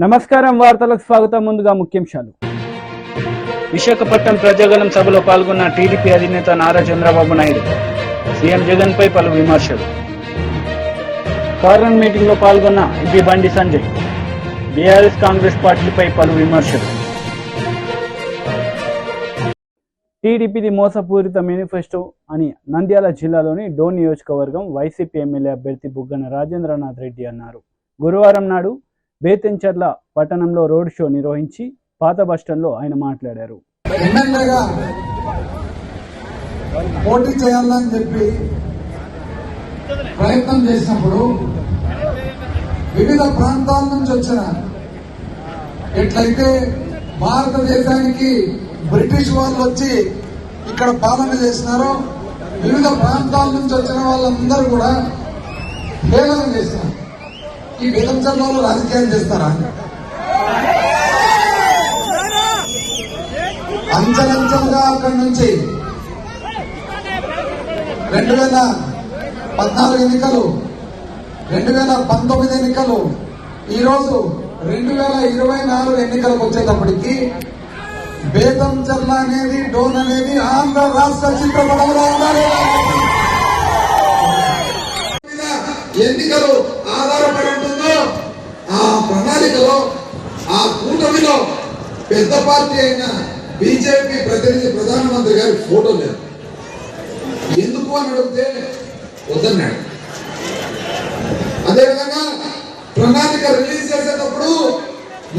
నమస్కారం వార్తలకు స్వాగతం. ముందుగా ముఖ్యాంశాలు. విశాఖపట్నం ప్రజాగళం సభలో పాల్గొన్న టీడీపీ అధినేత నారా చంద్రబాబు నాయుడు. సీఎం జగన్ పై పలు విమర్శలు. ఫారెన్ మీటింగ్ లో పాల్గొన్న ఎంపీ బండి సంజయ్. బీఆర్ఎస్ కాంగ్రెస్ పార్టీలపై పలు విమర్శలు. టీడీపీది మోసపూరిత మేనిఫెస్టో అని నంద్యాల జిల్లాలోని డోన్ నియోజకవర్గం వైసీపీ ఎమ్మెల్యే అభ్యర్థి బుగ్గన రాజేంద్రనాథ్ రెడ్డి అన్నారు. గురువారం నాడు బేతంచెర్ల పట్టణంలో రోడ్ షో నిర్వహించి పాత బస్టాండ్లో ఆయన మాట్లాడారు. పోటీ చేయాలని చెప్పి ప్రయత్నం చేసినప్పుడు వివిధ ప్రాంతాల నుంచి వచ్చిన ఎట్లయితే భారతదేశానికి బ్రిటిష్ వాళ్ళు వచ్చి ఇక్కడ పాలన చేసినారో వివిధ ప్రాంతాల నుంచి వచ్చిన వాళ్ళందరూ కూడా హేళన చేసినారు. ఈ బేతంచెర్ల వాళ్ళు రాజకీయాలు చేస్తారా? అంచెలంచెలుగా అక్కడి నుంచి 2014 ఎన్నికలు, 2019 ఎన్నికలు, ఈరోజు 2024 ఎన్నికలకు వచ్చేటప్పటికి బేతంచెర్ల అనేది, డోన్ అనేది ఆంధ్ర రాష్ట్ర చిత్రపటంలో ఉండాలి. ఎన్నికలు ఆధారపడి ఉంటుందో ఆ ప్రణాళికలో, ఆ కూటమిలో పెద్ద పార్టీ అయిన బీజేపీ ప్రతినిధి ప్రధానమంత్రి గారి ఫోటో లేదు. ఎందుకు అని అడిగితే వద్దన్నాడు. అదేవిధంగా ప్రణాళిక రిలీజ్ చేసేటప్పుడు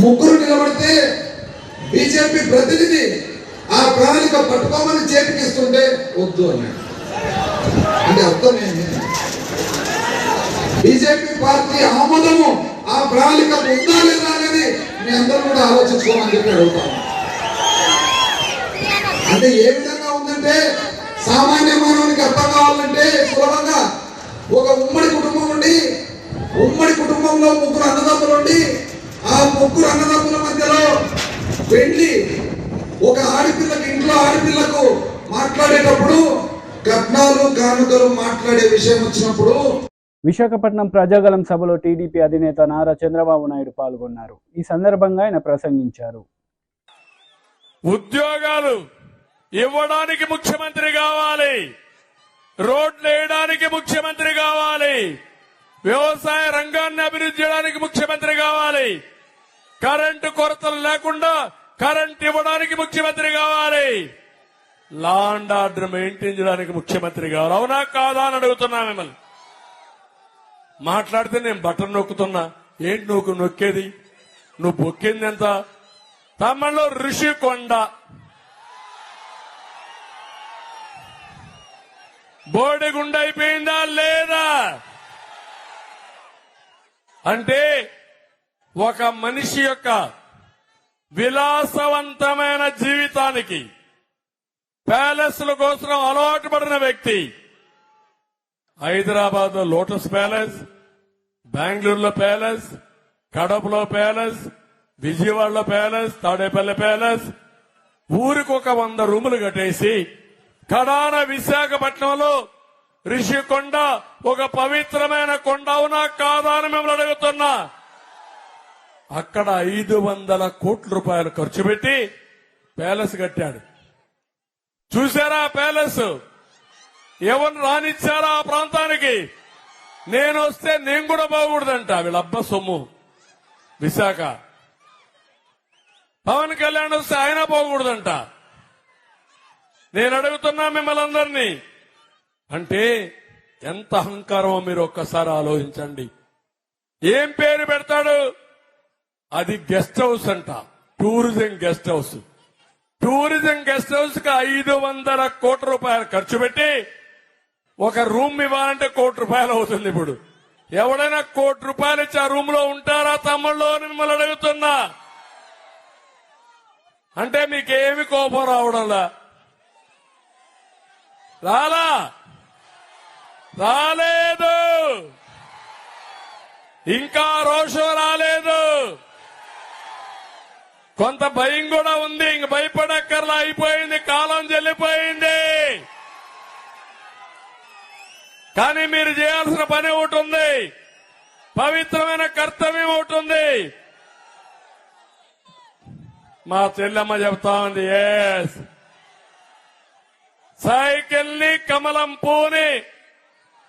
ముగ్గురు నిలబడితే బీజేపీ ప్రతినిధి ఆ ప్రణాళిక పట్టుకోమని చేతికిస్తుంటే వద్దు అన్నాడు. అంటే అర్థం ఏంటి? బీజేపీ పార్టీ ఆమోదము ఆ ప్రణాళిక ఉందా లేదా అనేది మీ అందరూ కూడా ఆలోచించుకోమని చెప్పి అడుగుతాను. అంటే ఏ విధంగా ఉందంటే, సామాన్య మానవునికి అర్థం కావాలంటే సులభంగా ఒక ఉమ్మడి కుటుంబం ఉండి, ఉమ్మడి కుటుంబంలో ముగ్గురు అన్నదమ్ములు ఉండి, ఆ ముగ్గురు అన్నదమ్ముల మధ్యలో పెళ్లి ఒక ఆడపిల్లకి, ఇంట్లో ఆడపిల్లకు మాట్లాడేటప్పుడు కట్నాలు కానుకలు మాట్లాడే విషయం వచ్చినప్పుడు. విశాఖపట్నం ప్రజాగళం సభలో టీడీపీ అధినేత నారా చంద్రబాబు నాయుడు పాల్గొన్నారు. ఈ సందర్భంగా ఆయన ప్రసంగించారు. ఉద్యోగాలు ఇవ్వడానికి ముఖ్యమంత్రి కావాలి, రోడ్లు వేయడానికి ముఖ్యమంత్రి కావాలి, వ్యవసాయ రంగాన్ని అభివృద్ధి చేయడానికి ముఖ్యమంత్రి కావాలి, కరెంటు కొరతలు లేకుండా కరెంట్ ఇవ్వడానికి ముఖ్యమంత్రి కావాలి, లా అండ్ ఆర్డర్ మెయింటైన్ చేయడానికి ముఖ్యమంత్రి కావాలి. అవునా కాదా అని అడుగుతున్నా మిమ్మల్ని. మాట్లాడితే నేను బటన్ నొక్కుతున్నా. ఏంటి నువ్వు నొక్కేది? నువ్వు బొక్కింది ఎంత? తమిళలో ఋషికొండ, బోడిగుండ అయిపోయిందా లేదా? అంటే ఒక మనిషి యొక్క విలాసవంతమైన జీవితానికి ప్యాలెస్ల కోసం అలవాటు పడిన వ్యక్తి హైదరాబాద్ లో లోటస్ ప్యాలెస్, బెంగళూరులో ప్యాలెస్, కడపలో ప్యాలెస్, విజయవాడలో ప్యాలెస్, తాడేపల్లి ప్యాలెస్, ఊరికొక 100 రూములు కట్టేసి కడాన విశాఖపట్నంలో రిషికొండ ఒక పవిత్రమైన కొండ. అవునా కాదా అని మిమ్మల్ని అడుగుతున్నా. అక్కడ 500 కోట్ల రూపాయలు ఖర్చు పెట్టి ప్యాలెస్ కట్టాడు. చూశారా ప్యాలెస్? ఎవరు రానిచ్చారా ఆ ప్రాంతానికి? నేను వస్తే నేను కూడా బాగూడదంట. వీళ్ళబ్బ సొమ్ము విశాఖ. పవన్ కళ్యాణ్ వస్తే ఆయన పోకూడదంట. నేను అడుగుతున్నా మిమ్మల్ని అందరినీ. అంటే ఎంత అహంకారమో మీరు ఒక్కసారి ఆలోచించండి. ఏం పేరు పెడతాడు? అది గెస్ట్ హౌస్ అంట, tourism guest house. Tourism guest house కి 500 కోట్ల రూపాయలు ఖర్చు పెట్టి ఒక రూమ్ ఇవ్వాలంటే 1 కోటి రూపాయలు అవుతుంది. ఇప్పుడు ఎవడైనా 1 కోటి రూపాయలు ఇచ్చి ఆ రూమ్ లో ఉంటారా తమ్ముళ్ళు అని మిమ్మల్ని అడుగుతున్నా. అంటే మీకేమి కోపం రావడంలా? రాలేదు, ఇంకా రోషం రాలేదు. కొంత భయం కూడా ఉంది. ఇంక భయపడక్కర్లా, అయిపోయింది, కాలం చెల్లిపోయింది. కానీ మీరు చేయాల్సిన పని ఒకటి ఉంది, పవిత్రమైన కర్తవ్యం ఒకటి ఉంది. మా చెల్లెమ్మ చెప్తా ఉంది ఎస్ సైకిల్ ని కమలం పూని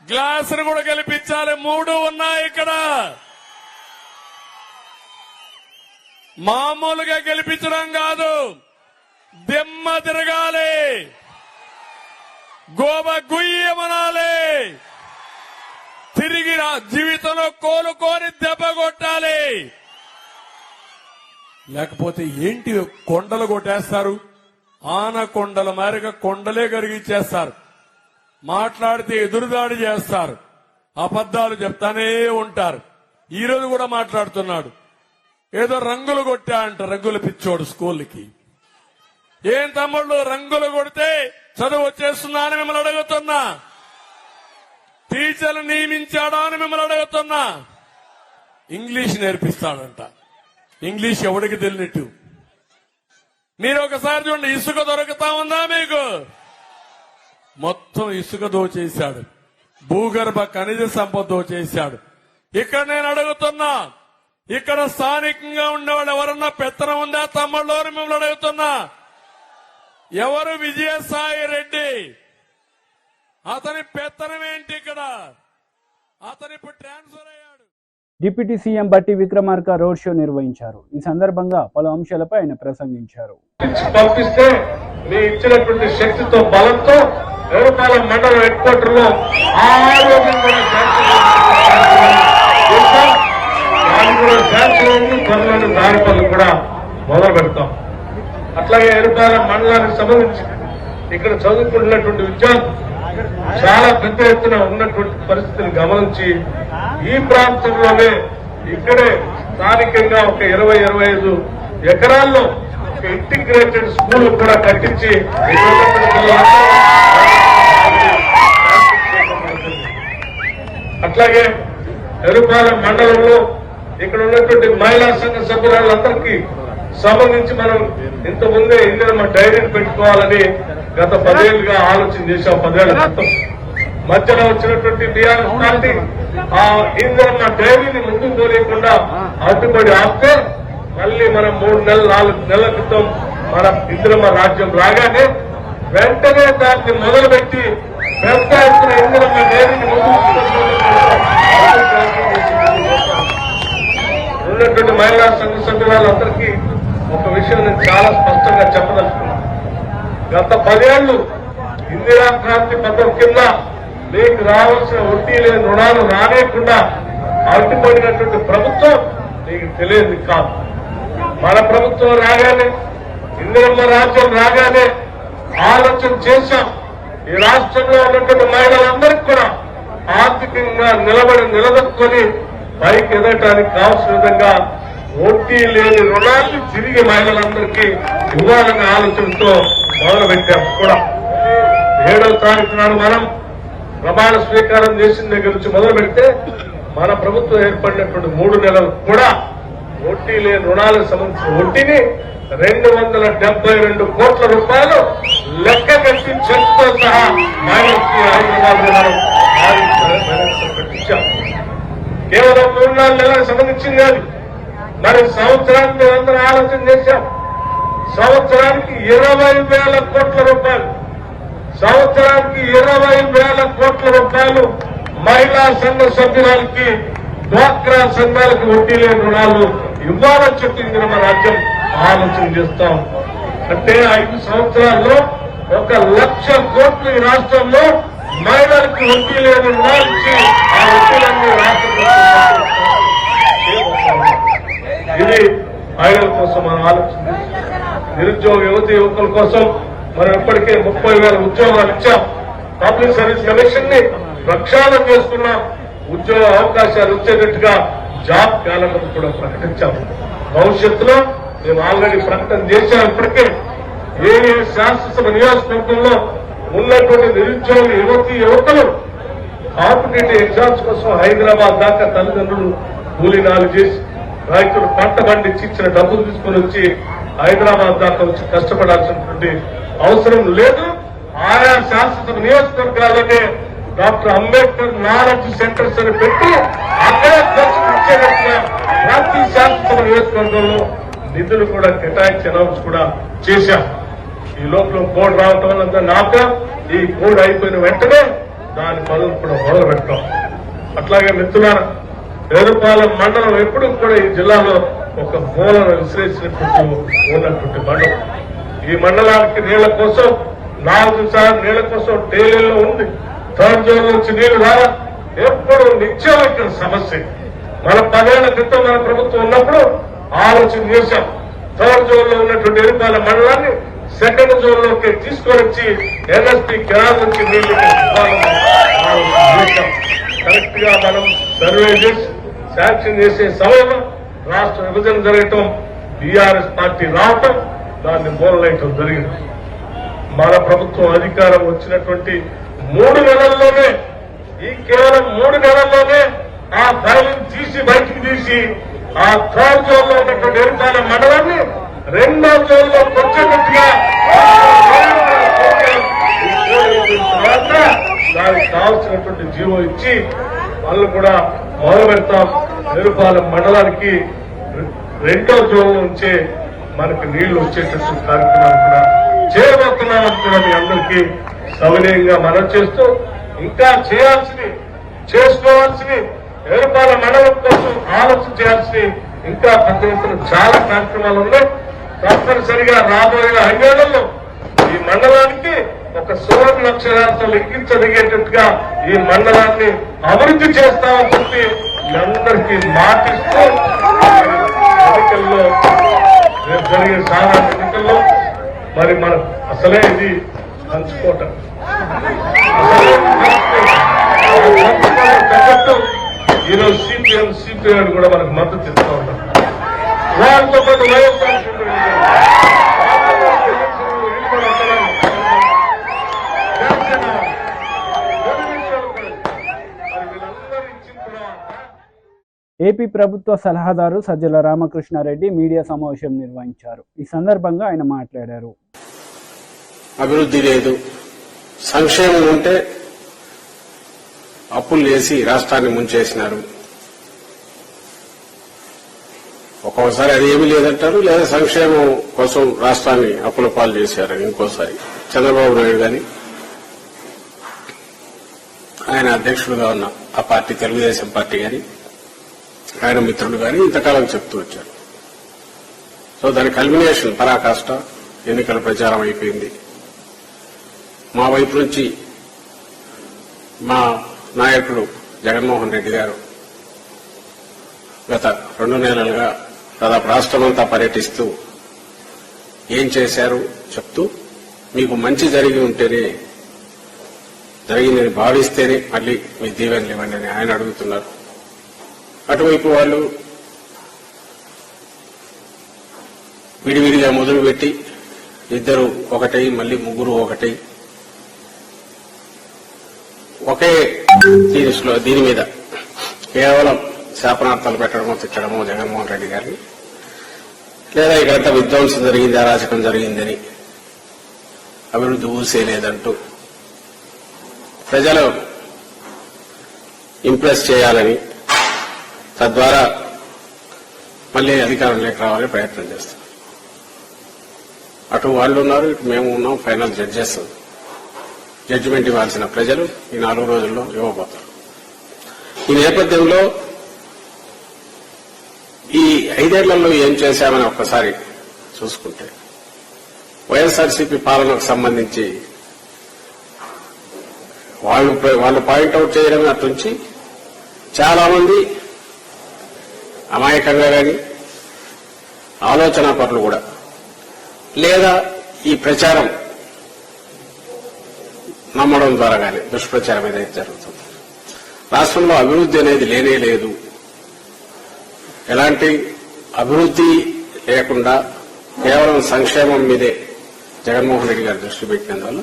గ్లాసును కూడా గెలిపించాలి. 3 ఉన్నాయి ఇక్కడ. మామూలుగా గెలిపించడం కాదు, దిమ్మ తిరగాలి, గోబ గుయ్యమనాలి, తిరిగి జీవితంలో కోలుకొని దెబ్బ కొట్టాలి. లేకపోతే ఏంటి కొండలు కొట్టేస్తారు, ఆనకొండల మేరకు కొండలే కరిగిచ్చేస్తారు, మాట్లాడితే ఎదురుదాడి చేస్తారు, అబద్దాలు చెప్తానే ఉంటారు. ఈ రోజు కూడా మాట్లాడుతున్నాడు, ఏదో రంగులు కొట్టా అంట, రంగులు పిచ్చోడు స్కూల్కి. ఏం తమ్ముళ్ళు రంగులు కొడితే చదువు వచ్చేస్తుందా అని మిమ్మల్ని అడుగుతున్నా, టీచర్లు నియమించాడా అని మిమ్మల్ని అడుగుతున్నా. ఇంగ్లీష్ నేర్పిస్తాడంట, ఇంగ్లీష్ ఎవడికి తెలియనట్టు. మీరు ఒకసారి చూడండి, ఇసుక దొరుకుతా ఉందా మీకు? మొత్తం ఇసుక దోచేశాడు, భూగర్భ ఖనిజ సంపద దోచేశాడు. ఇక్కడ నేను అడుగుతున్నా, ఇక్కడ స్థానికంగా ఉండేవాళ్ళు ఎవరన్నా పెత్తనం ఉందా తమ్ముళ్ళు అని మిమ్మల్ని అడుగుతున్నా. ఎవరు? విజయసాయి రెడ్డి. అతని పెత్తనం ఏంటి ఇక్కడ? అతను ఇప్పుడు ట్రాన్స్ఫర్ అయ్యాడు. డిప్యూటీ సీఎం బట్టి విక్రమార్క రోడ్ షో నిర్వహించారు. ఈ సందర్భంగా పలు అంశాలపై ఆయన ప్రసంగించారు. పంపిస్తే మీ ఇచ్చినటువంటి శక్తితో బలంతో ఎరుపాల మండలం హెడ్ క్వార్టర్ లో త్వరలోని దారి పనులు కూడా మొదలు పెడతాం. అట్లాగే ఎరుపాల మండలానికి సంబంధించి ఇక్కడ చదువుకుంటున్నటువంటి విద్యార్థులు చాలా పెద్ద ఎత్తున ఉన్నటువంటి పరిస్థితిని గమనించి ఈ ప్రాంతంలోనే ఇక్కడే స్థానికంగా ఒక 20-25 ఎకరాల్లో ఒక ఇంటిగ్రేటెడ్ స్కూల్ కూడా కట్టించి అట్లాగే ఎరుపాలెం మండలంలో ఇక్కడ ఉన్నటువంటి మహిళా సంఘ సభ్యులందరికీ సంబంధించి మనం ఇంతకుముందే ఇందిరమ్మ డైరీని పెట్టుకోవాలని గత 10 ఏళ్లుగా ఆలోచన చేశాం. 10 ఏళ్ల క్రితం మధ్యలో వచ్చినటువంటి బీఆర్ఎస్ పార్టీ ఆ ఇందిరమ్మ డైరీని ముందుకు పోలేకుండా అడ్డుపడి ఆపితే మళ్ళీ మనం 3 నెలలు 4 నెలల క్రితం మన ఇందిరమ్మ రాజ్యం రాగానే వెంటనే దాన్ని మొదలుపెట్టి పెద్ద ఎత్తున ఇందిరమ్మ డైరీని ఉన్నటువంటి మహిళా సంఘ సభ్యులందరికీ ఒక విషయం నేను చాలా స్పష్టంగా చెప్పదలుచుకున్నాను. గత 10 ఏళ్లు ఇందిరా క్రాంతి పథకం కింద మీకు రావాల్సిన వడ్డీ లేని రుణాలు రానేకుండా అడ్డుపడినటువంటి ప్రభుత్వం మీకు తెలియదు కాదు. మన ప్రభుత్వం రాగానే, ఇందిరమ్మ రాజ్యం రాగానే ఆలోచన చేశాం. ఈ రాష్ట్రంలో ఉన్నటువంటి మహిళలందరికీ కూడా ఆర్థికంగా నిలదొక్కుని పైకి ఎదగటానికి కావాల్సిన విధంగా వడ్డీ లేని రుణాన్ని తిరిగి మహిళలందరికీ ఇవ్వాలనే ఆలోచనతో మొదలుపెట్టాం. కూడా 7వ తారీఖు నాడు మనం ప్రమాణ స్వీకారం చేసిన దగ్గర నుంచి మొదలు పెడితే మన ప్రభుత్వం ఏర్పడినటువంటి 3 నెలలు కూడా వడ్డీ లేని రుణాలకు సంబంధించిన వడ్డీని 272 కోట్ల రూపాయలు లెక్క కట్టి చెక్తో సహా మహిళలకి హైదరాబాద్ పెట్టించాం. కేవలం 3-4 నెలలకు సంబంధించింది కాదు. మరి సంవత్సరానికి మేమందరం ఆలోచన చేశాం. సంవత్సరానికి 20,000 కోట్ల రూపాయలు, సంవత్సరానికి 20,000 కోట్ల రూపాయలు మహిళా సంఘ సభ్యులకి, డ్వాక్రా సంఘాలకు వడ్డీ లేని రుణాలు ఇవ్వాలని చెప్పింది మన రాజ్యం ఆలోచన చేస్తాం. అంటే 5 సంవత్సరాల్లో 1,00,000 కోట్లు ఈ రాష్ట్రంలో మహిళలకు వడ్డీ లేని రుణాలు ఇచ్చి ఆ వడ్డీలన్నీ రాష్ట్ర ఇది మహిళల కోసం మనం ఆలోచన. నిరుద్యోగ యువకుల కోసం మనం ఇప్పటికే 30,000 ఉద్యోగాలు ఇచ్చాం. పబ్లిక్ సర్వీస్ కమిషన్ ని ప్రక్షాళన చేసుకున్నాం. ఉద్యోగ అవకాశాలు వచ్చేటట్టుగా జాబ్ క్యాలెండర్ కూడా ప్రకటించాం. భవిష్యత్తులో మేము ఆల్రెడీ ప్రకటన చేశాం. ఇప్పటికే ఏ శాసనసభ నియోజకవర్గంలో ఉన్నటువంటి నిరుద్యోగ యువకులు కాంపిటేటివ్ ఎగ్జామ్స్ కోసం హైదరాబాద్ దాకా తల్లిదండ్రులు కూలీనాలు చేసి రైతులు పంట పండించి ఇచ్చిన డబ్బులు తీసుకుని వచ్చి హైదరాబాద్ దాకా వచ్చి కష్టపడాల్సినటువంటి అవసరం లేదు. ఆయా శాసనసభ నియోజకవర్గాలనే డాక్టర్ అంబేద్కర్ నాలెడ్జ్ సెంటర్స్ అని పెట్టి అక్కడే ఇచ్చేటట్టుగా ప్రతి శాసనసభ నియోజకవర్గంలో నిధులు కూడా కేటాయించి అనౌన్స్ కూడా చేశాం. ఈ లోపల కోడ్ రావటం వల్ల నాక ఈ కోడ్ అయిపోయిన వెంటనే దాని పనులు కూడా మొదలు పెట్టాం. అట్లాగే మిత్రులారా, వేరుపాలెం మండలం ఎప్పుడు కూడా ఈ జిల్లాలో ఒక మూలను విశ్లేషించినట్టు ఉన్నటువంటి మండలం. ఈ మండలానికి నీళ్ల కోసం 4 సార్లు నీళ్ల కోసం డైలీలో ఉంది. థర్డ్ జోన్ నుంచి నీళ్లు రావా ఎప్పుడు నిత్యం ఇక్కడ సమస్య. మన 10 ఏళ్ల క్రితం మన ప్రభుత్వం ఉన్నప్పుడు ఆలోచన చేశాం. థర్డ్ జోన్ లో ఉన్నటువంటి వేరుపాలెం మండలాన్ని సెకండ్ జోన్ లోకి తీసుకొని వచ్చి ఎన్ఎస్పీ కెనాల్ నుంచి నీళ్లు కరెక్ట్ గా మనం సర్వే చేసి శాంక్షన్ చేసే సమయంలో రాష్ట్ర విభజన జరగటం, టీఆర్ఎస్ పార్టీ రావటం, దాన్ని మూలలేయటం జరిగింది. మన ప్రభుత్వం అధికారం వచ్చినటువంటి 3 నెలల్లోనే, ఈ కేవలం 3 నెలల్లోనే ఆ ఫైలింగ్ తీసి బయటికి తీసి ఆ థర్డ్ జోన్ లో ఉన్నటువంటి వేరుపాలెం మండలాన్ని 2వ జోన్ లో వచ్చేటట్టుగా దానికి కావాల్సినటువంటి జీవో ఇచ్చి వాళ్ళు కూడా మొదలు పెడతాం. వేరుపాలెం మండలానికి 2వ జోన్ నుంచే మనకి నీళ్లు వచ్చేటట్టు కార్యక్రమాలు కూడా చేయబోతున్నామని కూడా మీ అందరికీ సవినయంగా మనం చేస్తూ, ఇంకా చేయాల్సింది, చేసుకోవాల్సింది, వేరుపాలెం మండలం కోసం ఆలోచన చేయాల్సింది ఇంకా పెద్ద ఎత్తున చాలా కార్యక్రమాలు ఉన్నాయి. తప్పనిసరిగా రాబోయే 5 ఏళ్లలో ఈ మండలానికి ఒక సువర్ణ అక్షరాలతో లెక్కించగలిగేటట్టుగా ఈ మండలాన్ని అభివృద్ధి చేస్తామని చెప్పి మీ అందరికీ మాటిస్తూ, ఎన్నికల్లో రేపు జరిగే సాధారణ ఎన్నికల్లో మరి మన అసలే ఇది పంచుకోట తగ్గట్టు ఈరోజు సిపిఐ కూడా మనకు మద్దతు ఇస్తూ ఉంటాం. వాళ్ళతో పాటు వైఎస్ఆర్ ఏపీ ప్రభుత్వ సలహాదారు సజ్జల రామకృష్ణారెడ్డి మీడియా సమావేశం నిర్వహించారు. ఈ సందర్భంగా ఆయన మాట్లాడారు. అభివృద్ధి లేదు, సంక్షేమం ఉంటే అప్పులు చేసి రాష్ట్రాన్ని ముంచేసినారు. ఒక్కోసారి అది ఏమీ లేదంటారు, లేదా సంక్షేమం కోసం రాష్ట్రాన్ని అప్పుల పాలు చేశారని ఇంకోసారి చంద్రబాబు నాయుడు గాని ఆయన అధ్యక్షుడుగా ఉన్న ఆ పార్టీ తెలుగుదేశం పార్టీ గాని ఆయన మిత్రులు గాని ఇంతకాలం చెప్తూ వచ్చారు. సో దాని కల్మినేషన్ పరాకాష్ట ఎన్నికల ప్రచారం అయిపోయింది. మా వైపు నుంచి మా నాయకుడు జగన్మోహన్ రెడ్డి గారు గత 2 నెలలుగా దాదాపు రాష్ట్రమంతా పర్యటిస్తూ ఏం చేశారు చెప్తూ, మీకు మంచి జరిగి ఉంటేనే, జరిగిందని భావిస్తేనే మళ్ళీ మీ దీవెనలు ఇవ్వండి అని ఆయన అడుగుతున్నారు. అటువైపు వాళ్ళు విడివిడిగా మొదలుపెట్టి ఇద్దరు ఒకటై మళ్ళీ ముగ్గురు ఒకటై ఒకే దీని మీద కేవలం శాపనార్థాలు పెట్టడమో తిట్టడమో జగన్మోహన్ రెడ్డి గారిని, లేదా ఇక్కడంతా విధ్వంసం జరిగింది, అరాచకం జరిగిందని, అభివృద్ధి ఊసేలేదంటూ ప్రజలు ఇంప్రెస్ చేయాలని, తద్వారా మళ్లీ అధికారంలోకి రావాలని ప్రయత్నం చేస్తారు. అటు వాళ్ళు ఉన్నారు, ఇటు మేము ఉన్నాం. ఫైనల్ జడ్జెస్ జడ్జిమెంట్ ఇవ్వాల్సిన ప్రజలు ఈ 4 రోజుల్లో ఇవ్వబోతారు. ఈ నేపథ్యంలో ఈ 5 ఏళ్లలో ఏం చేశామని ఒక్కసారి చూసుకుంటే, వైఎస్ఆర్సీపీ పాలనకు సంబంధించి వాళ్ళు పాయింట్అవుట్ చేయడం అట్నుంచి చాలా మంది అమాయకంగా కానీ, ఆలోచన పరులు కూడా, లేదా ఈ ప్రచారం నమ్మడం ద్వారా కానీ దుష్ప్రచారం ఏదైతే జరుగుతుంది, రాష్ట్రంలో అభివృద్ధి అనేది లేనే లేదు, ఎలాంటి అభివృద్ధి లేకుండా కేవలం సంక్షేమం మీదే జగన్మోహన్ రెడ్డి గారు దృష్టి పెట్టినందువల్ల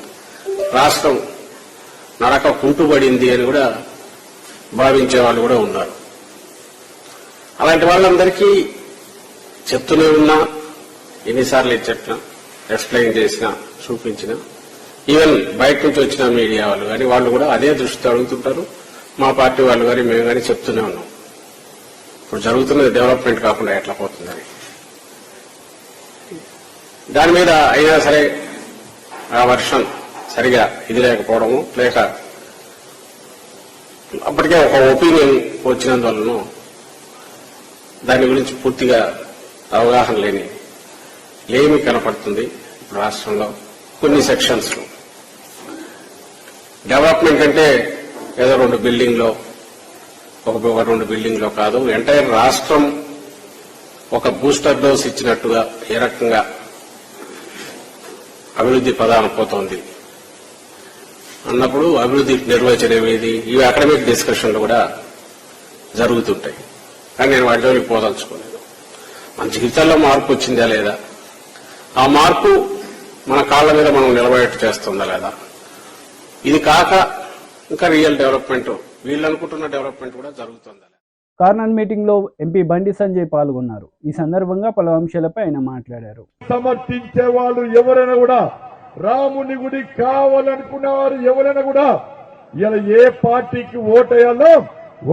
రాష్ట్రం నడక కుంటుబడింది అని కూడా భావించే వాళ్ళు కూడా ఉన్నారు. అలాంటి వాళ్ళందరికీ చెప్తూనే ఉన్నా, ఎన్నిసార్లు చెప్పినా, ఎక్స్ప్లెయిన్ చేసినా, చూపించినా, ఈవెన్ బయట నుంచి వచ్చిన మీడియా వాళ్ళు కానీ వాళ్ళు కూడా అదే దృష్టితో అడుగుతుంటారు. మా పార్టీ వాళ్ళు కానీ మేము కానీ చెప్తూనే ఉన్నాం, ఇప్పుడు జరుగుతున్నది డెవలప్మెంట్ కాకుండా ఎట్లా పోతుందని. దాని మీద అయినా సరే ఆ వర్షన్ సరిగా ఇది లేకపోవడము, లేక అప్పటికే ఒక ఒపీనియన్ వచ్చినందువలన దాని గురించి పూర్తిగా అవగాహన లేమి కనపడుతుంది ఇప్పుడు రాష్ట్రంలో కొన్ని సెక్షన్స్ లో. డెవలప్మెంట్ అంటే ఏదో 2 బిల్డింగ్లో ఒక 2 బిల్డింగ్లో కాదు, ఎంటైర్ రాష్ట్రం ఒక బూస్టర్ డోస్ ఇచ్చినట్టుగా ఏ రకంగా అభివృద్ధి పదాన పోతోంది అన్నప్పుడు అభివృద్ధి నిర్వచనం ఏది, ఇవి అకాడమిక్ డిస్కషన్లు కూడా జరుగుతుంటాయి. కానీ నేను వాటి జోలికి పోదలుచుకోలేదు. మన జీవితాల్లో మార్పు వచ్చిందా లేదా, ఆ మార్పు మన కాళ్ల మీద మనం నిలబడేట్టు చేస్తుందా లేదా, ఇది కాక ఇంకా రియల్ డెవలప్మెంట్ వీళ్ళు అనుకుంటున్న డెవలప్మెంట్ కూడా జరుగుతుందా. కార్నర్ మీటింగ్ లో ఎంపీ బండి సంజయ్ పాల్గొన్నారు. ఈ సందర్భంగా పలు అంశాలపై ఆయన మాట్లాడారు. సమర్థించే వాళ్ళు ఎవరైనా కూడా, రాముని గుడి కావాలనుకున్నవారు ఎవరైనా కూడా ఇలా ఏ పార్టీకి ఓటేయాలో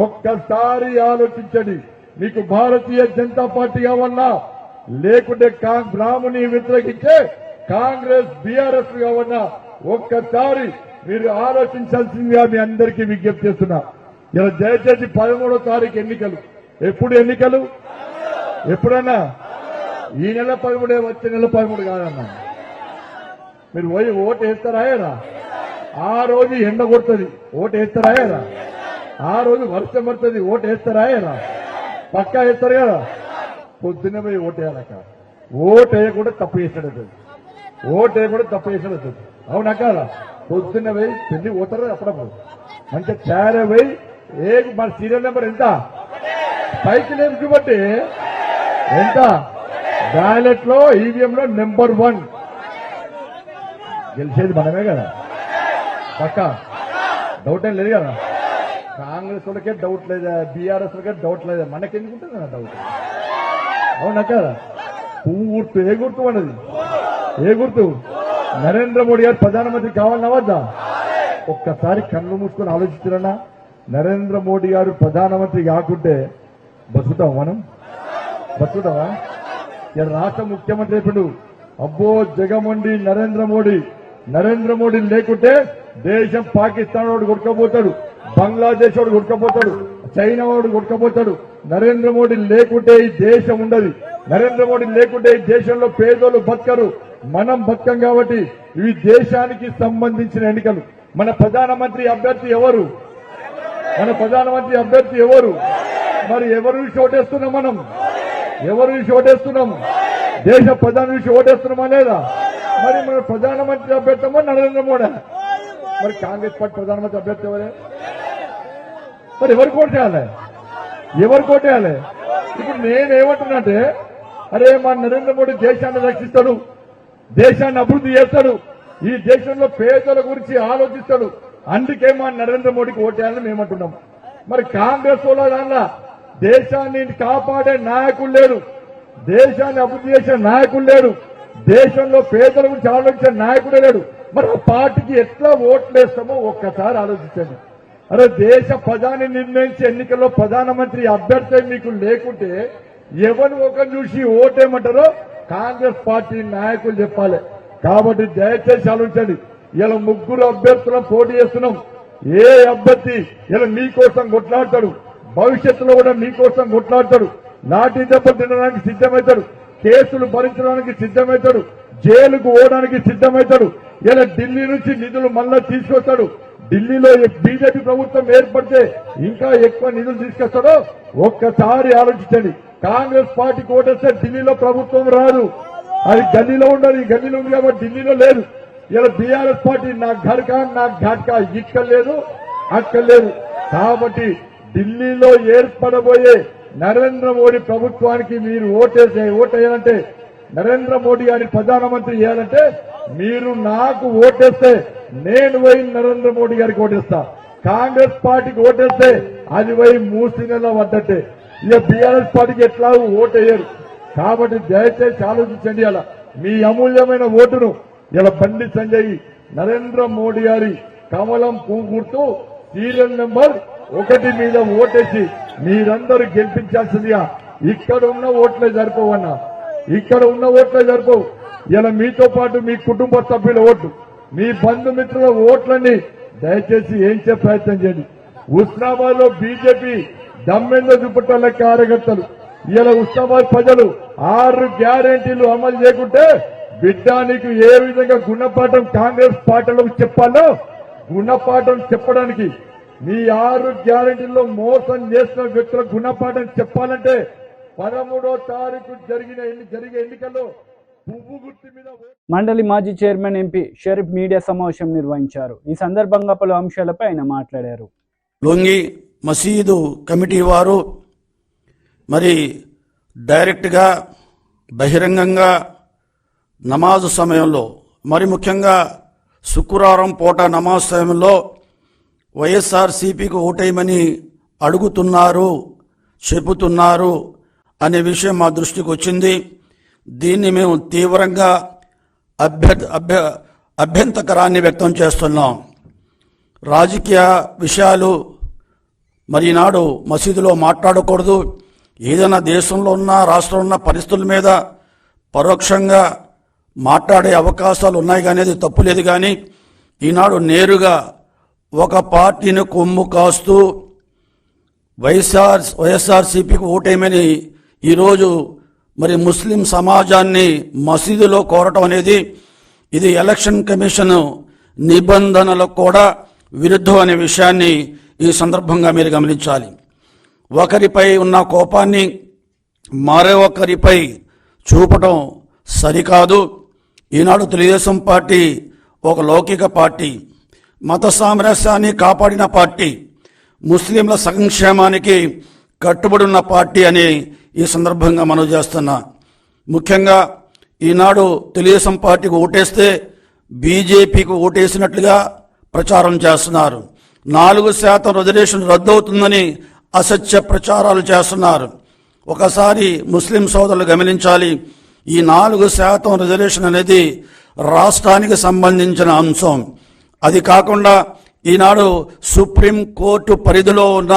ఒక్కసారి ఆలోచించండి. మీకు భారతీయ జనతా పార్టీ కావాలన్నా, లేకుంటే రాముని వ్యతిరేకించే కాంగ్రెస్ బీఆర్ఎస్ కావాలన్నా ఒక్కసారి మీరు ఆలోచించాల్సిందిగా మీ అందరికీ విజ్ఞప్తి చేస్తున్నా. ఇలా దయచేసి 13వ తారీఖు ఎన్నికలు. ఎప్పుడు ఎన్నికలు? ఎప్పుడన్నా ఈ నెల 13 వచ్చే నెల 13 కాదన్నా. మీరు పోయి ఓటు వేస్తారాయరా? ఆ రోజు ఎండ కొడుతుంది, ఓటు వేస్తారాయరా? ఆ రోజు వర్షం పడుతుంది, ఓటు వేస్తారాయరా? పక్కా వేస్తారు కదా. పొద్దున్న పోయి ఓటు వేయాలక. ఓటు వేయకుండా తప్పు చేసాడు, ఓటు వేయకుండా తప్పు చేసాడు. అవునా కాదా? పొద్దున్న పోయి పెళ్లి పోతారు అప్పుడప్పుడు మంచిగా తయారై పోయి మన సీరియల్ నెంబర్ ఎంత, సైకిల్ ఏం చూపట్టి ఎంత, బ్యాలెట్ లో ఈవీఎం లో నెంబర్ 1 గెలిచేది మనమే కదా. పక్క డౌట్ ఏం లేదు కదా. కాంగ్రెస్ వాళ్ళకే డౌట్ లేదా, బీఆర్ఎస్ వాళ్ళకే డౌట్ లేదా, మనకెందుకుంటుంది కదా డౌట్. అవునా కదా? పువ్వు గుర్తు ఏ గుర్తు అన్నది, ఏ గుర్తు? నరేంద్ర మోడీ గారు ప్రధానమంత్రి కావాలన్నా వద్దా? ఒక్కసారి కళ్ళు మూసుకొని ఆలోచించారన్నా. నరేంద్ర మోడీ గారు ప్రధానమంత్రి కాకుంటే బతుకుతాం మనం? బతుకుతావా? ఇలా రాష్ట్ర ముఖ్యమంత్రి ఇప్పుడు అబ్బో జగమండి నరేంద్ర మోడీ లేకుంటే దేశం పాకిస్తాన్ వాడు కొట్టుకపోతాడు, బంగ్లాదేశ్ వాడు కొట్టుకపోతాడు, చైనా వాడు కొట్టుకపోతాడు. నరేంద్ర మోడీ లేకుంటే ఈ దేశం ఉండదు. నరేంద్ర మోడీ లేకుంటే ఈ దేశంలో పేదోళ్ళు బతకరు, మనం బతకం. కాబట్టి ఇవి దేశానికి సంబంధించిన ఎన్నికలు. మన ప్రధానమంత్రి అభ్యర్థి ఎవరు? మరి ఎవరు నుంచి ఓటేస్తున్నాం మనం? ఎవరు నుంచి ఓటేస్తున్నాం? దేశ ప్రధాని నుంచి ఓటేస్తున్నామా లేదా? మరి మన ప్రధానమంత్రి అభ్యర్థమో నరేంద్ర మోడీ? మరి కాంగ్రెస్ పార్టీ ప్రధానమంత్రి అభ్యర్థి ఎవరే? మరి ఎవరు కోటేయాలి? ఇప్పుడు నేనేమంటున్నానంటే, అరే మా నరేంద్ర మోడీ దేశాన్ని రక్షిస్తాడు, దేశాన్ని అభివృద్ధి చేస్తాడు, ఈ దేశంలో పేదల గురించి ఆలోచిస్తాడు, అందుకే మా నరేంద్ర మోడీకి ఓటేయాలని మేమంటున్నాం. మరి కాంగ్రెస్ వాళ్ళ దానిలో దేశాన్ని కాపాడే నాయకులు లేరు, దేశాన్ని అభివృద్ధి చేసే నాయకులు లేరు, దేశంలో పేదల గురించి ఆలోచించే నాయకుడే లేడు. మరి ఆ పార్టీకి ఎట్లా ఓట్లేస్తామో ఒక్కసారి ఆలోచించండి. అరే దేశ ప్రధాని నిర్ణయించే ఎన్నికల్లో ప్రధానమంత్రి అభ్యర్థి మీకు లేకుంటే ఎవరు ఒకరు చూసి ఓటేయమంటారో కాంగ్రెస్ పార్టీ నాయకులు చెప్పాలి. కాబట్టి దయచేసి ఆలోచించండి. ఇలా 3 అభ్యర్థులను పోటీ చేస్తున్నాం. ఏ అభ్యర్థి ఇలా మీకోసం కొట్లాడతాడు, భవిష్యత్తులో కూడా మీకోసం కొట్లాడతాడు, లాఠీ దెబ్బలు తినడానికి సిద్ధమవుతాడు, కేసులు భరించడానికి సిద్ధమవుతాడు, జైలుకు పోవడానికి సిద్ధమవుతాడు. ఇలా ఢిల్లీ నుంచి నిధులు మళ్ళా తీసుకొస్తాడు. ఢిల్లీలో బీజేపీ ప్రభుత్వం ఏర్పడితే ఇంకా ఎక్కువ నిధులు తీసుకొస్తాడో ఒక్కసారి ఆలోచించండి. కాంగ్రెస్ పార్టీకి ఓటేస్తే ఢిల్లీలో ప్రభుత్వం రాదు, అది గల్లీలో ఉండదు. ఈ గల్లీలో ఉంది కాబట్టి ఢిల్లీలో లేదు. ఇలా బీఆర్ఎస్ పార్టీ నా ఘర్కా నా ఘాట్కా ఇక్కడ లేదు, అక్కడ లేదు. కాబట్టి ఢిల్లీలో ఏర్పడబోయే నరేంద్ర మోడీ ప్రభుత్వానికి మీరు ఓటేయాలంటే, నరేంద్ర మోడీ గారిని ప్రధానమంత్రి చేయాలంటే మీరు నాకు ఓటేస్తే నేను పోయి నరేంద్ర మోడీ గారికి ఓటేస్తా. కాంగ్రెస్ పార్టీకి ఓటేస్తే అది పోయి మూసినెల పడ్డట్టే. ఇక బీఆర్ఎస్ పార్టీకి ఎట్లా ఓటేయరు. కాబట్టి దయచేసి ఆలోచించండి. అలా మీ అమూల్యమైన ఓటును ఇలా బండి సంజయ్ నరేంద్ర మోడీ గారి కమలం పువ్వు గుర్తు సీరియల్ నెంబర్ 1 మీద ఓటేసి మీరందరూ గెలిపించాల్సిందిగా. ఇక్కడ ఉన్న ఓట్లే సరిపోవన్నా, ఇక్కడ ఉన్న ఓట్లే సరిపోవు. ఇలా మీతో పాటు మీ కుటుంబ సభ్యుల ఓట్లు, మీ బంధుమిత్రుల ఓట్లన్నీ దయచేసి ఏంచే ప్రయత్నం చేయండి. ఉస్నాబాద్ లో బీజేపీ దమ్మెందో చూపట్టాల కార్యకర్తలు ఇలా ఉస్నాబాద్ ప్రజలు 6 గ్యారెంటీలు అమలు చేయకుంటే బిడ్డ నీకు ఏ విధంగా గుణపాఠం కాంగ్రెస్ పార్టీలో చెప్పాలో గుణపాఠం చెప్పడానికి మీ 6 గ్యారెంటీల్లో మోసం చేసిన వ్యక్తులకు గుణపాఠం చెప్పాలంటే 13వ తారీఖు జరిగే ఎన్నికల్లో పువ్వు గుర్తు మీద మండలి మాజీ చైర్మన్ ఎంపీ షరీఫ్ మీడియా సమావేశం నిర్వహించారు. ఈ సందర్భంగా పలు అంశాలపై ఆయన మాట్లాడారు. లొంగి మసీదు కమిటీ వారు మరి డైరెక్ట్గా బహిరంగంగా నమాజ్ సమయంలో, మరి ముఖ్యంగా శుక్రవారం పూట నమాజ్ సమయంలో వైఎస్ఆర్సీపీకి ఓటేయమని అడుగుతున్నారు, చెబుతున్నారు అనే విషయం మా దృష్టికి వచ్చింది. దీన్ని మేము తీవ్రంగా అభ్యంతకరాన్ని వ్యక్తం చేస్తున్నాం. రాజకీయ విషయాలు మరి ఈనాడు మసీదులో మాట్లాడకూడదు. ఏదైనా దేశంలో ఉన్న రాష్ట్రంలో ఉన్న పరిస్థితుల మీద పరోక్షంగా మాట్లాడే అవకాశాలు ఉన్నాయి కానీ అది తప్పులేదు. కానీ ఈనాడు నేరుగా ఒక పార్టీని కొమ్ము కాస్తూ వైఎస్ఆర్సీపీకి ఓటేయమని ఈరోజు మరి ముస్లిం సమాజాన్ని మసీదులో కోరటం అనేది ఇది ఎలక్షన్ కమిషన్ నిబంధనలకు కూడా విరుద్ధం అనే విషయాన్ని ఈ సందర్భంగా మీరు గమనించాలి. ఒకరిపై ఉన్న కోపాన్ని మరొకరిపై చూపటం సరికాదు. ఈనాడు తెలుగుదేశం పార్టీ ఒక లౌకిక పార్టీ, మత సామరస్యాన్ని కాపాడిన పార్టీ, ముస్లింల సంక్షేమానికి కట్టుబడి ఉన్న పార్టీ అని ఈ సందర్భంగా మనం చేస్తున్నా. ముఖ్యంగా ఈనాడు తెలుగుదేశం పార్టీకి ఓటేస్తే బీజేపీకి ఓటేసినట్లుగా ప్రచారం చేస్తున్నారు. 4% రిజర్వేషన్ రద్దు అవుతుందని అసత్య ప్రచారాలు చేస్తున్నారు. ఒకసారి ముస్లిం సోదరులు గమనించాలి, ఈ 4% రిజర్వేషన్ అనేది రాష్ట్రానికి సంబంధించిన అంశం. అది కాకుండా ఈనాడు సుప్రీం కోర్టు పరిధిలో ఉన్న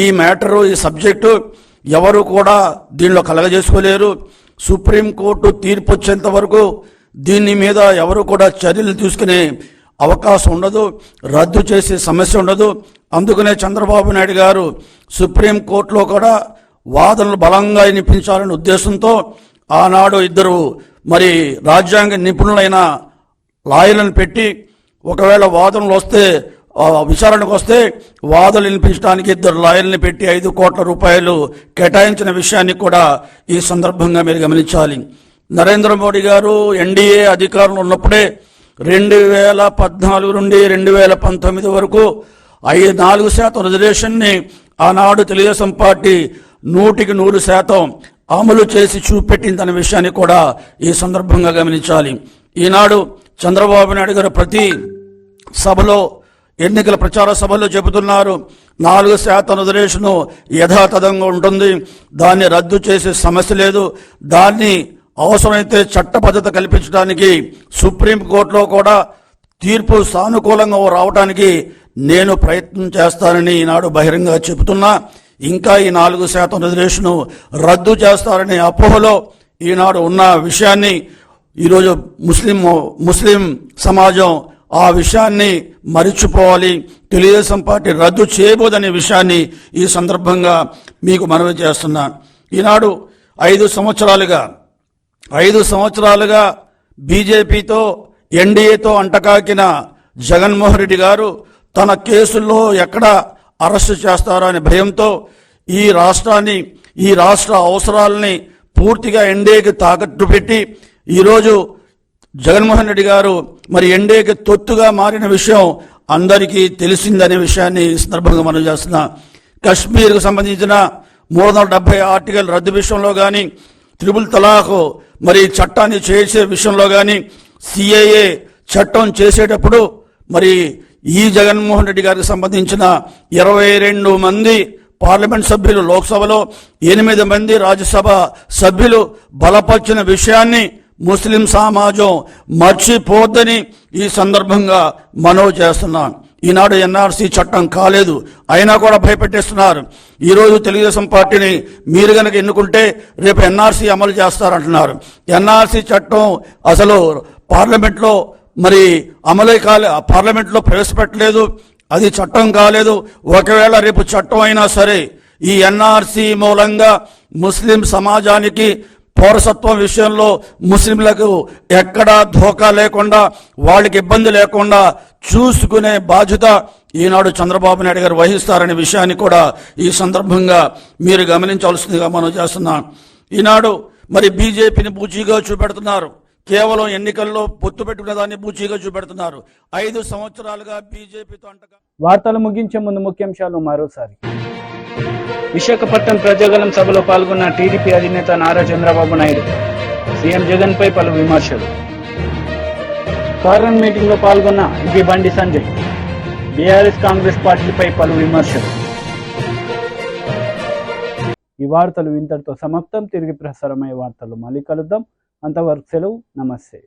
ఈ మ్యాటరు, ఈ సబ్జెక్టు ఎవరు కూడా దీనిలో కలగజేసుకోలేరు. సుప్రీంకోర్టు తీర్పు వచ్చేంత వరకు దీని మీద ఎవరు కూడా చర్యలు తీసుకునే అవకాశం ఉండదు, రద్దు చేసే సమస్య ఉండదు. అందుకనే చంద్రబాబు నాయుడు గారు సుప్రీంకోర్టులో కూడా వాదనలు బలంగా వినిపించాలనే ఉద్దేశంతో ఆనాడు 2 మరి రాజ్యాంగ నిపుణులైన లాయర్లను పెట్టి ఒకవేళ వాదనలు వస్తే విచారణకు వస్తే వాదనలు వినిపించడానికి 2 లాయర్లను పెట్టి 5 కోట్ల రూపాయలు కేటాయించిన విషయాన్ని కూడా ఈ సందర్భంగా మీరు గమనించాలి. నరేంద్ర మోడీ గారు ఎన్డీఏ అధికారంలో ఉన్నప్పుడే 2014 నుండి 2019 వరకు 4% రిజర్వేషన్ని ఆనాడు తెలుగుదేశం పార్టీ 100% అమలు చేసి చూపెట్టిందనే విషయాన్ని కూడా ఈ సందర్భంగా గమనించాలి. ఈనాడు చంద్రబాబు నాయుడు గారు ప్రతి సభలో, ఎన్నికల ప్రచార సభల్లో చెబుతున్నారు 4% రిజర్వేషన్ యథాతథంగా ఉంటుంది, దాన్ని రద్దు చేసే సమస్య లేదు, దాన్ని అవసరమైతే చట్టబద్ధత కల్పించడానికి సుప్రీంకోర్టులో కూడా తీర్పు సానుకూలంగా రావడానికి నేను ప్రయత్నం చేస్తానని ఈనాడు బహిరంగంగా చెబుతున్నా. ఇంకా ఈ 4% రిజర్వేషన్ రద్దు చేస్తారనే అపోహలో ఈనాడు ఉన్న విషయాన్ని ఈరోజు ముస్లిం సమాజం ఆ విషయాన్ని మరిచిపోవాలి. తెలుగుదేశం పార్టీ రద్దు చేయబోదనే విషయాన్ని ఈ సందర్భంగా మీకు మనవి చేస్తున్నా. ఈనాడు 5 సంవత్సరాలుగా బీజేపీతో ఎన్డీఏతో అంటకాకిన జగన్మోహన్ రెడ్డి గారు తన కేసుల్లో ఎక్కడ అరెస్టు చేస్తారో అనే భయంతో ఈ రాష్ట్ర అవసరాలని పూర్తిగా ఎన్డీఏకి తాకట్టు పెట్టి ఈరోజు జగన్మోహన్ రెడ్డి గారు మరి ఎన్డీఏకి తొత్తుగా మారిన విషయం అందరికీ తెలిసిందనే విషయాన్ని ఈ సందర్భంగా మనం చేస్తున్నాం. కశ్మీర్కు సంబంధించిన 370 ఆర్టికల్ రద్దు విషయంలో కానీ, త్రిపుల్ తలాఖ్ మరి చట్టాన్ని చేసే విషయంలో కానీ, సిఏఏ చట్టం చేసేటప్పుడు మరి ఈ జగన్మోహన్ రెడ్డి గారికి సంబంధించిన 22 మంది పార్లమెంట్ సభ్యులు లోక్సభలో, 8 మంది రాజ్యసభ సభ్యులు బలపరిచిన విషయాన్ని ముస్లిం సమాజం మర్చిపోద్దని ఈ సందర్భంగా మనవి చేస్తున్నాం. ఈనాడు ఎన్ఆర్సీ చట్టం కాలేదు, అయినా కూడా భయపెట్టేస్తున్నారు. ఈరోజు తెలుగుదేశం పార్టీని మీరు గనక ఎన్నుకుంటే రేపు ఎన్ఆర్సీ అమలు చేస్తారంటున్నారు. ఎన్ఆర్సీ చట్టం అసలు పార్లమెంట్లో మరి అమలే పార్లమెంట్లో ప్రవేశపెట్టలేదు, అది చట్టం కాలేదు. ఒకవేళ రేపు చట్టం అయినా సరే ఈ ఎన్ఆర్సీ మూలంగా ముస్లిం సమాజానికి పౌరసత్వం విషయంలో ముస్లింలకు ఎక్కడా ధోకా లేకుండా, వాళ్ళకి ఇబ్బంది లేకుండా చూసుకునే బాధ్యత ఈనాడు చంద్రబాబు నాయుడు గారు వహిస్తారనే విషయాన్ని కూడా ఈ సందర్భంగా మీరు గమనించాల్సిందిగా మనం చేస్తున్నాం. ఈనాడు మరి బీజేపీని బూచీగా చూపెడుతున్నారు, కేవలం ఎన్నికల్లో పొత్తు పెట్టుకునే దాన్ని బూచీగా చూపెడుతున్నారు. 5 సంవత్సరాలుగా బీజేపీతో వార్తలు ముగించే ముందు ముఖ్యాంశాలు మరోసారి. విశాఖపట్నం ప్రజాగలం సభలో పాల్గొన్న టీడీపీ అధినేత నారా చంద్రబాబు నాయుడు. సీఎం జగన్ పై పలు విమర్శలు. కార్నర్ మీటింగ్ లో పాల్గొన్న ఎంపీ బండి సంజయ్. బీఆర్ఎస్ కాంగ్రెస్ పార్టీలపై పలు విమర్శలు. ఈ వార్తలు ఇంతటితో సమాప్తం. తిరిగి ప్రసారమయ్యే వార్తలు మళ్ళీ కలుద్దాం. అంతవరకు సెలవు. నమస్తే.